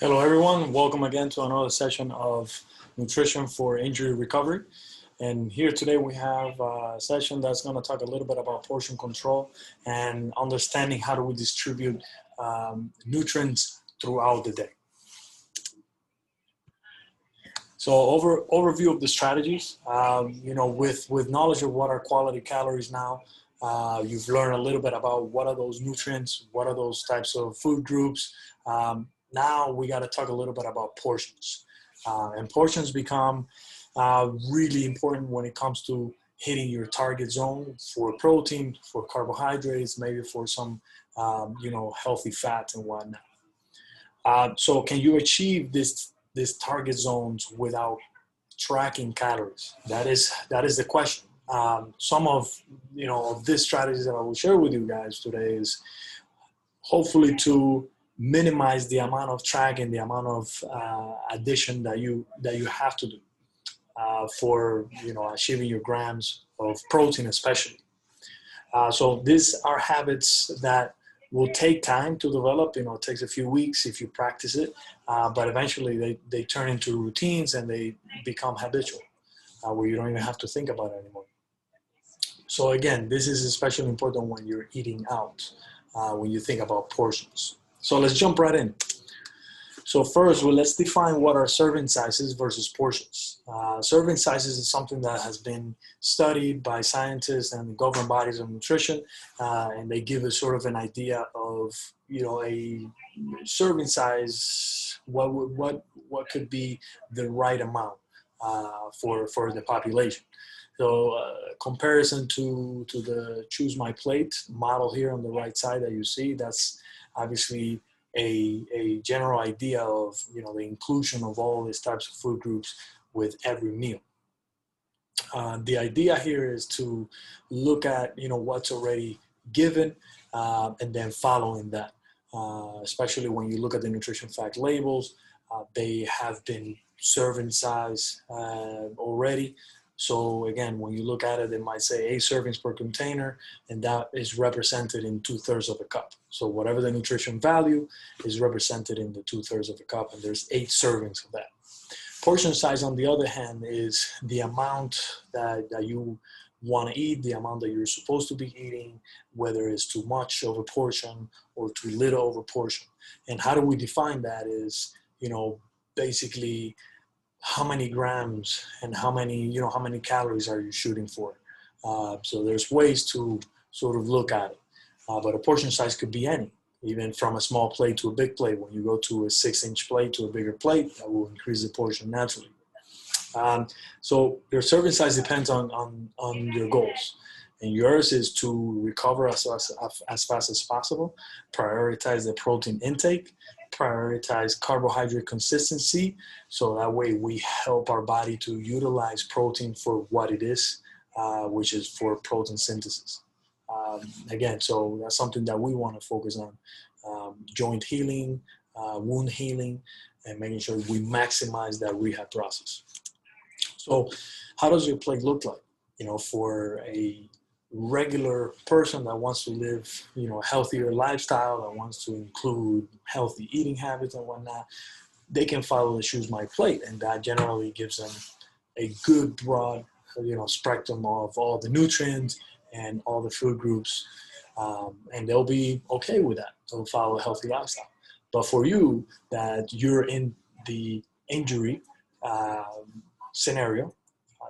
Hello, everyone. Welcome again to another session of Nutrition for Injury Recovery. And here today we have a session that's going to talk a little bit about portion control and understanding how do we distribute nutrients throughout the day. So overview of the strategies, with knowledge of what are quality calories now, you've learned a little bit about what are those nutrients, what are those types of food groups. Now we got to talk a little bit about portions. And portions become really important when it comes to hitting your target zone for protein, for carbohydrates, maybe for some, healthy fats and whatnot. So can you achieve this target zones without tracking calories? That is the question. Some of these strategies that I will share with you guys today is hopefully to minimize the amount of tracking, the amount of addition that you have to do for achieving your grams of protein, especially. So these are habits that will take time to develop. It takes a few weeks if you practice it, but eventually they turn into routines and they become habitual, where you don't even have to think about it anymore. So again, this is especially important when you're eating out, when you think about portions. So let's jump right in. So first, let's define what are serving sizes versus portions. Serving sizes is something that has been studied by scientists and governing bodies of nutrition, and they give us sort of an idea of a serving size, what could be the right amount for the population. So comparison to the Choose My Plate model here on the right side that you see, that's obviously a general idea of the inclusion of all these types of food groups with every meal. The idea here is to look at what's already given and then following that. Especially when you look at the nutrition fact labels, they have been serving size already. So again, when you look at it, it might say 8 servings per container, and that is represented in 2/3 of a cup. So whatever the nutrition value is represented in the 2/3 of a cup, and there's 8 servings of that. Portion size, on the other hand, is the amount that you want to eat, the amount that you're supposed to be eating, whether it's too much of a portion or too little of a portion. And how do we define that is, basically how many grams and how many calories are you shooting for. So there's ways to sort of look at it. But a portion size could be any, even from a small plate to a big plate. When you go to a 6-inch plate to a bigger plate, that will increase the portion naturally. So your serving size depends on your goals. And yours is to recover as fast as possible, prioritize the protein intake, prioritize carbohydrate consistency, so that way we help our body to utilize protein for what it is, which is for protein synthesis. Again, so that's something that we want to focus on. Joint healing, wound healing, and making sure we maximize that rehab process. So how does your plate look like? For a regular person that wants to live, a healthier lifestyle, that wants to include healthy eating habits and whatnot, they can follow the Choose My Plate, and that generally gives them a good broad, spectrum of all the nutrients and all the food groups, and they'll be okay with that. They'll follow a healthy lifestyle. But for you, that you're in the injury scenario,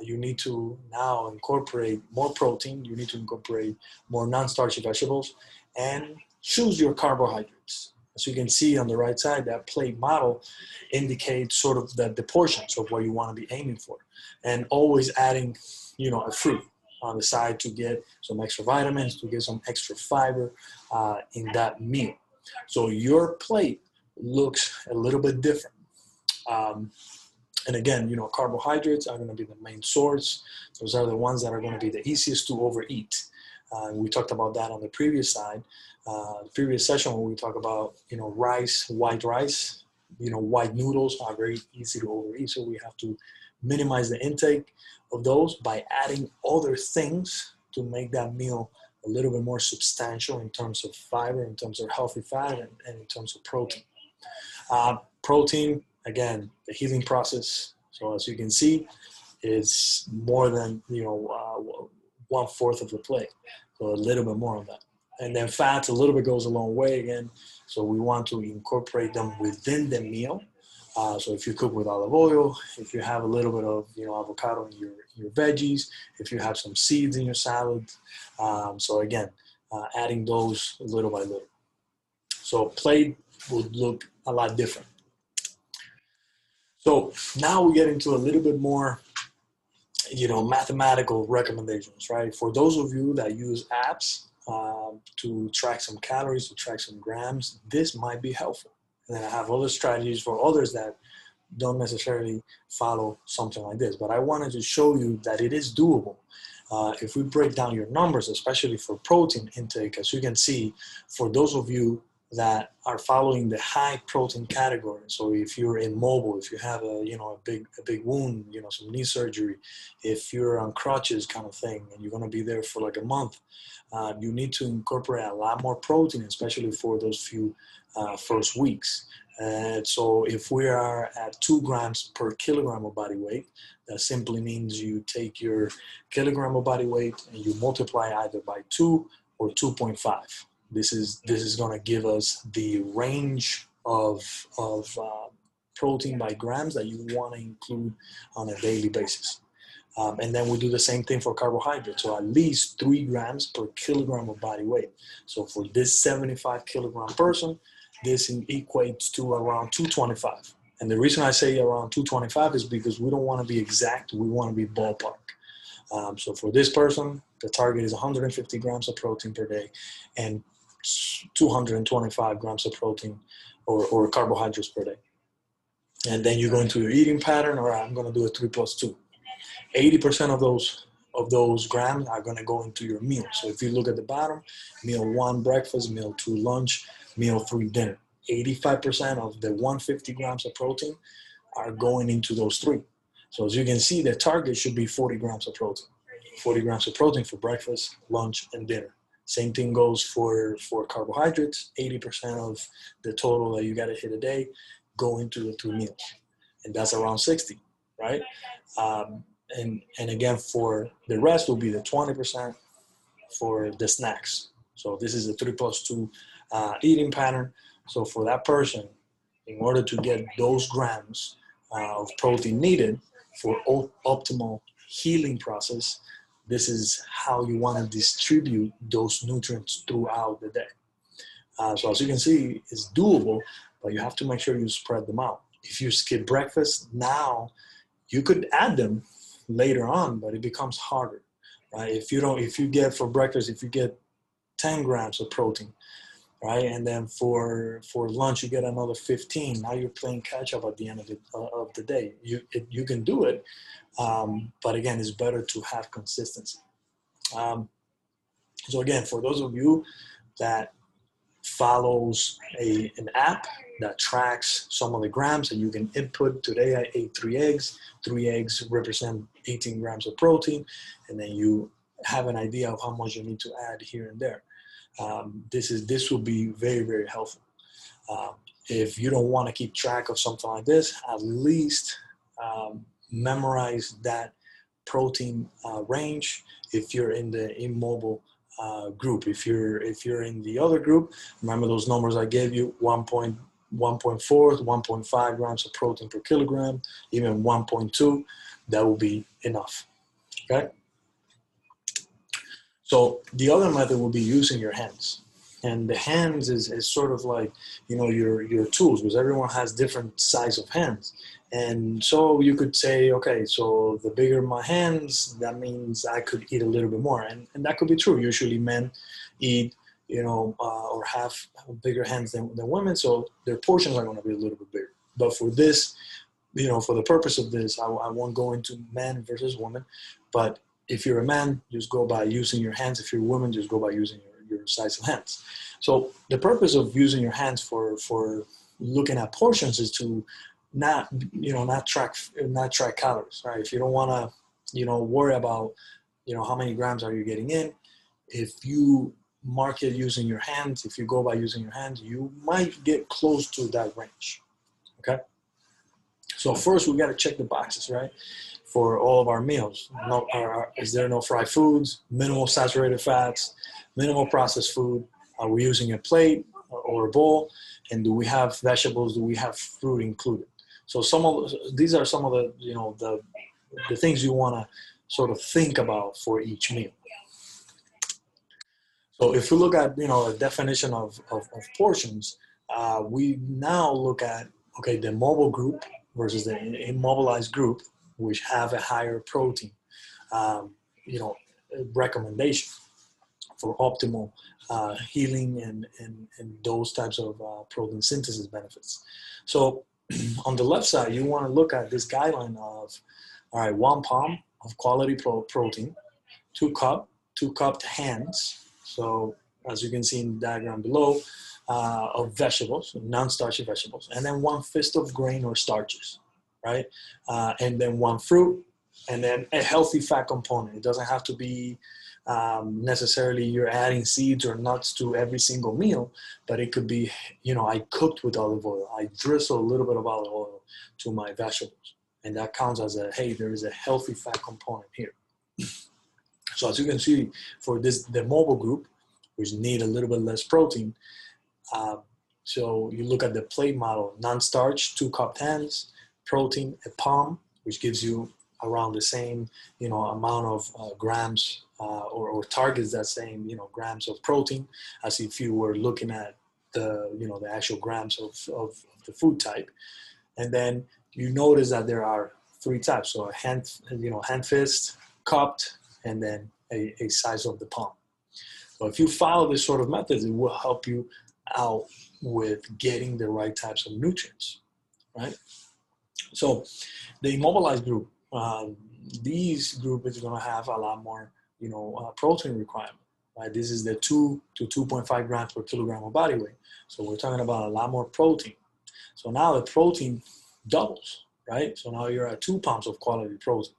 you need to now incorporate more protein, you need to incorporate more non-starchy vegetables, and choose your carbohydrates. As you can see on the right side, that plate model indicates sort of the portions of what you want to be aiming for. And always adding, a fruit on the side to get some extra vitamins, to get some extra fiber in that meal. So your plate looks a little bit different. And again, carbohydrates are going to be the main source. Those are the ones that are going to be the easiest to overeat. We talked about that on the previous side, the previous session, when we talk about, rice, white noodles are very easy to overeat. So we have to minimize the intake of those by adding other things to make that meal a little bit more substantial in terms of fiber, in terms of healthy fat, and in terms of protein. Protein, again, the healing process. So as you can see, it's more than 1/4 of the plate, so a little bit more of that. And then fats, a little bit goes a long way again. So we want to incorporate them within the meal. So if you cook with olive oil, if you have a little bit of avocado in your veggies, if you have some seeds in your salad. So again, adding those little by little. So plate would look a lot different. So now we get into a little bit more, mathematical recommendations, right? For those of you that use apps to track some calories, to track some grams, this might be helpful. And then I have other strategies for others that don't necessarily follow something like this. But I wanted to show you that it is doable. If we break down your numbers, especially for protein intake, as you can see, for those of you that are following the high protein category. So if you're immobile, if you have a big wound, some knee surgery, if you're on crutches kind of thing, and you're going to be there for like a month, you need to incorporate a lot more protein, especially for those few first weeks. And so if we are at 2 grams per kilogram of body weight, that simply means you take your kilogram of body weight and you multiply either by 2 or 2.5. This is going to give us the range of protein by grams that you want to include on a daily basis. And then we do the same thing for carbohydrates. So at least 3 grams per kilogram of body weight. So for this 75 kilogram person, this equates to around 225. And the reason I say around 225 is because we don't want to be exact. We want to be ballpark. So for this person, the target is 150 grams of protein per day and 225 grams of protein or carbohydrates per day. And then you go into your eating pattern. All right, I'm going to do a 3 plus 2. 80% of those grams are going to go into your meal. So if you look at the bottom, meal 1 breakfast, meal 2 lunch, meal 3 dinner. 85% of the 150 grams of protein are going into those 3. So as you can see, the target should be 40 grams of protein. 40 grams of protein for breakfast, lunch, and dinner. Same thing goes for carbohydrates. 80% of the total that you got to hit a day go into the 2 meals. And that's around 60, right? And again, for the rest will be the 20% for the snacks. So this is a 3 plus 2 eating pattern. So for that person, in order to get those grams of protein needed for optimal healing process, this is how you want to distribute those nutrients throughout the day. So as you can see, it's doable, but you have to make sure you spread them out. If you skip breakfast now, you could add them later on, but it becomes harder, right? If you get for breakfast, if you get 10 grams of protein, right, and then for lunch you get another 15. Now you're playing catch up at the end of the day. You can do it, but again, it's better to have consistency. So again, for those of you that follows an app that tracks some of the grams, and you can input, today I ate 3 eggs. 3 eggs represent 18 grams of protein, and then you have an idea of how much you need to add here and there. This will be very, very helpful. If you don't want to keep track of something like this, at least memorize that protein range if you're in the immobile group. If you're in the other group, remember those numbers I gave you: 1.4 to 1.5 grams of protein per kilogram, even 1.2, that will be enough. Okay. So the other method will be using your hands. And the hands is sort of like, your tools, because everyone has different size of hands. And so you could say, okay, so the bigger my hands, that means I could eat a little bit more. And that could be true. Usually men eat, or have bigger hands than women. So their portions are going to be a little bit bigger. But for this, for the purpose of this, I won't go into men versus women. But if you're a man, just go by using your hands. If you're a woman, just go by using your size of hands. So the purpose of using your hands for looking at portions is to not track calories, right? If you don't want to, worry about, how many grams are you getting in, if you mark it using your hands, if you go by using your hands, you might get close to that range. okay? So first we got to check the boxes, right? For all of our meals. No, is there no fried foods, minimal saturated fats, minimal processed food? Are we using a plate or a bowl? And do we have vegetables? Do we have fruit included? So these are some of the, the things you want to sort of think about for each meal. So if we look at, a definition of portions, we now look at, okay, the mobile group versus the immobilized group, which have a higher protein, um, you know, recommendation for optimal healing and those types of protein synthesis benefits. So on the left side, you want to look at this guideline of, all right, 1 pound of quality protein, 2 cupped hands. So as you can see in the diagram below, of vegetables, non-starchy vegetables, and then 1 fist of grain or starches, right? And then 1 fruit, and then a healthy fat component. It doesn't have to be necessarily you're adding seeds or nuts to every single meal, but it could be, I cooked with olive oil. I drizzle a little bit of olive oil to my vegetables. And that counts as hey, there is a healthy fat component here. So as you can see, for the mobile group, which need a little bit less protein, so you look at the plate model, non-starch, 2 cupped hands, protein, a palm, which gives you around the same, amount of grams or targets that same, grams of protein as if you were looking at the, the actual grams of the food type. And then you notice that there are 3 types. So a hand, hand fist, cupped, and then a size of the palm. So if you follow this sort of methods, it will help you out with getting the right types of nutrients, right? So the immobilized group, these group is going to have a lot more, protein requirement, right? This is the 2 to 2.5 grams per kilogram of body weight. So we're talking about a lot more protein. So now the protein doubles, right? So now you're at 2 pounds of quality protein.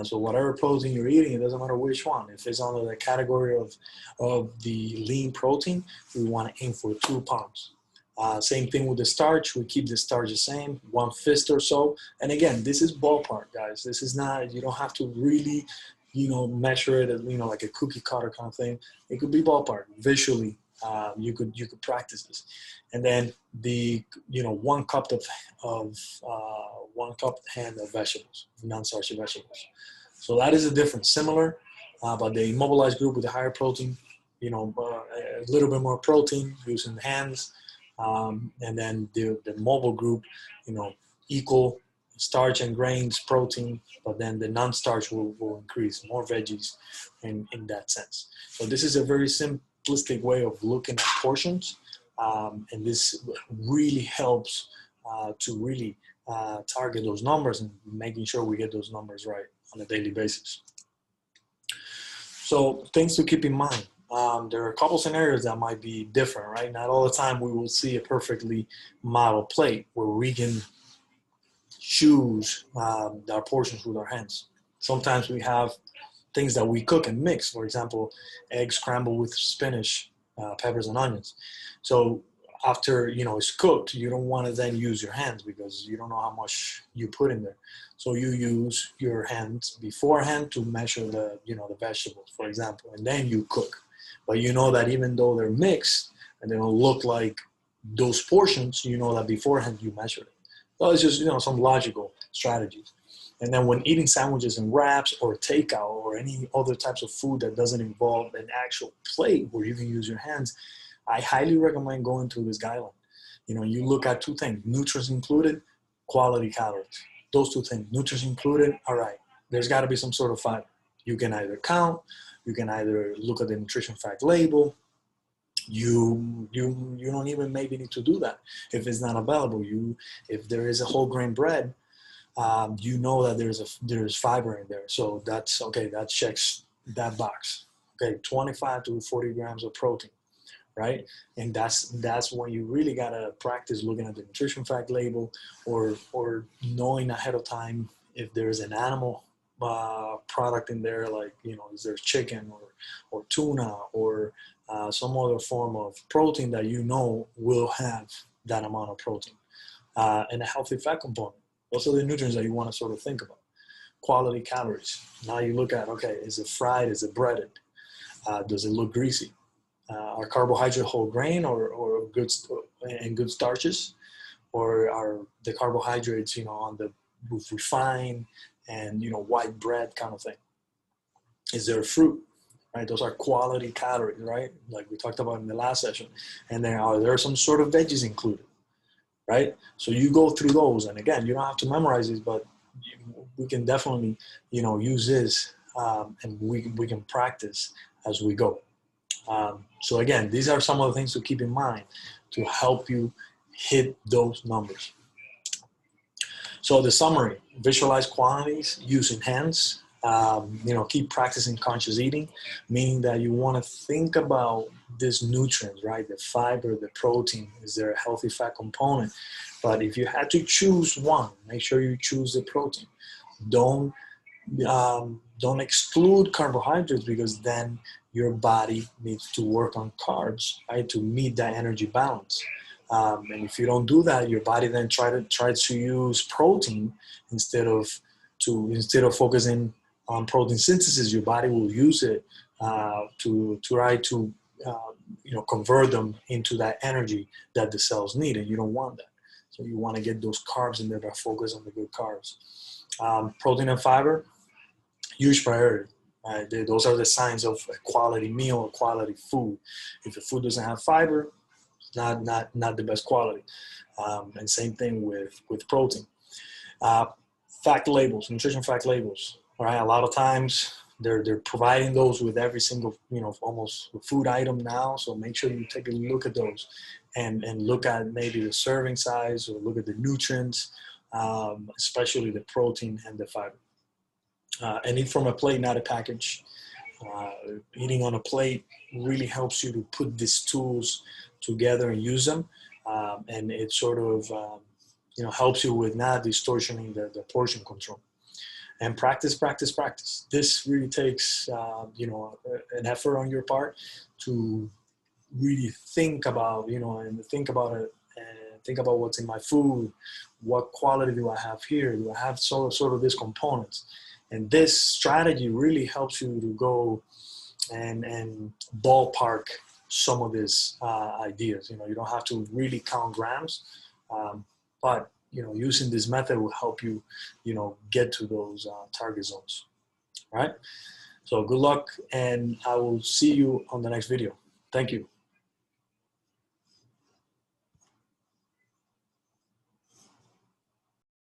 So whatever protein you're eating, it doesn't matter which one. If it's under the category of the lean protein, we want to aim for 2 pounds. Same thing with the starch. We keep the starch the same, 1 fist or so. And again, this is ballpark, guys. This is not, you don't have to really, measure it, like a cookie cutter kind of thing. It could be ballpark. Visually, you could practice this. And then the, 1 cup of 1 cup hand of vegetables, non-starchy vegetables. So that is a difference. Similar, but the immobilized group with the higher protein, a little bit more protein using the hands. And then the mobile group, equal starch and grains, protein, but then the non-starch will increase, more veggies in that sense. So this is a very simplistic way of looking at portions. And this really helps to really target those numbers and making sure we get those numbers right on a daily basis. So things to keep in mind. There are a couple scenarios that might be different, right? Not all the time we will see a perfectly modeled plate where we can choose our portions with our hands. Sometimes we have things that we cook and mix. For example, eggs scrambled with spinach, peppers, and onions. So after, it's cooked, you don't want to then use your hands because you don't know how much you put in there. So you use your hands beforehand to measure the, the vegetables, for example, and then you cook. But you know that even though they're mixed and they don't look like those portions, you know that beforehand you measured it. So it's just, some logical strategies. And then when eating sandwiches and wraps or takeout or any other types of food that doesn't involve an actual plate where you can use your hands, I highly recommend going through this guideline. You look at 2 things, nutrients included, quality calories. Those 2 things, nutrients included, all right, there's got to be some sort of fiber. You can either count, you can either look at the nutrition fact label. You don't even maybe need to do that if it's not available. If there is a whole grain bread, you know that there's fiber in there. So that's okay. That checks that box. Okay, 25 to 40 grams of protein, right? And that's when you really gotta practice looking at the nutrition fact label or knowing ahead of time if there's an animal product in there, like, is there chicken or tuna or some other form of protein that will have that amount of protein. and a healthy fat component. Those are the nutrients that you want to sort of think about. Quality calories. Now you look at, okay, is it fried? Is it breaded? Does it look greasy? Are carbohydrate whole grain or good starches? Or are the carbohydrates, on the refined and, white bread kind of thing? Is there fruit? Right? Those are quality calories, right? Like we talked about in the last session. And then are there some sort of veggies included, right? So you go through those. And again, you don't have to memorize these, but we can definitely, use this and we can practice as we go. So again, these are some of the things to keep in mind to help you hit those numbers. So the summary: visualize quantities using hands. Keep practicing conscious eating, meaning that you want to think about these nutrients, right? The fiber, the protein. Is there a healthy fat component? But if you had to choose one, make sure you choose the protein. Don't exclude carbohydrates, because then your body needs to work on carbs, right, to meet that energy balance. And if you don't do that, your body then tries to use protein instead of focusing on protein synthesis. Your body will use it to try to convert them into that energy that the cells need, and you don't want that. So you want to get those carbs in there, but focus on the good carbs. Protein and fiber, huge priority. Those are the signs of a quality meal, a quality food. If the food doesn't have fiber, it's not the best quality. And same thing with protein. Fact labels, nutrition fact labels. Right, a lot of times they're providing those with every single almost food item now. So make sure you take a look at those and look at maybe the serving size, or look at the nutrients, especially the protein and the fiber. And eat from a plate, not a package. Eating on a plate really helps you to put these tools together and use them. And it sort of, helps you with not distortioning the portion control. And practice. This really takes, an effort on your part to really think about, and think about it, and think about what's in my food. What quality do I have here? Do I have sort of these components? And this strategy really helps you to go and ballpark some of these ideas. You don't have to really count grams, but using this method will help you, get to those target zones. All right. So good luck, and I will see you on the next video. Thank you.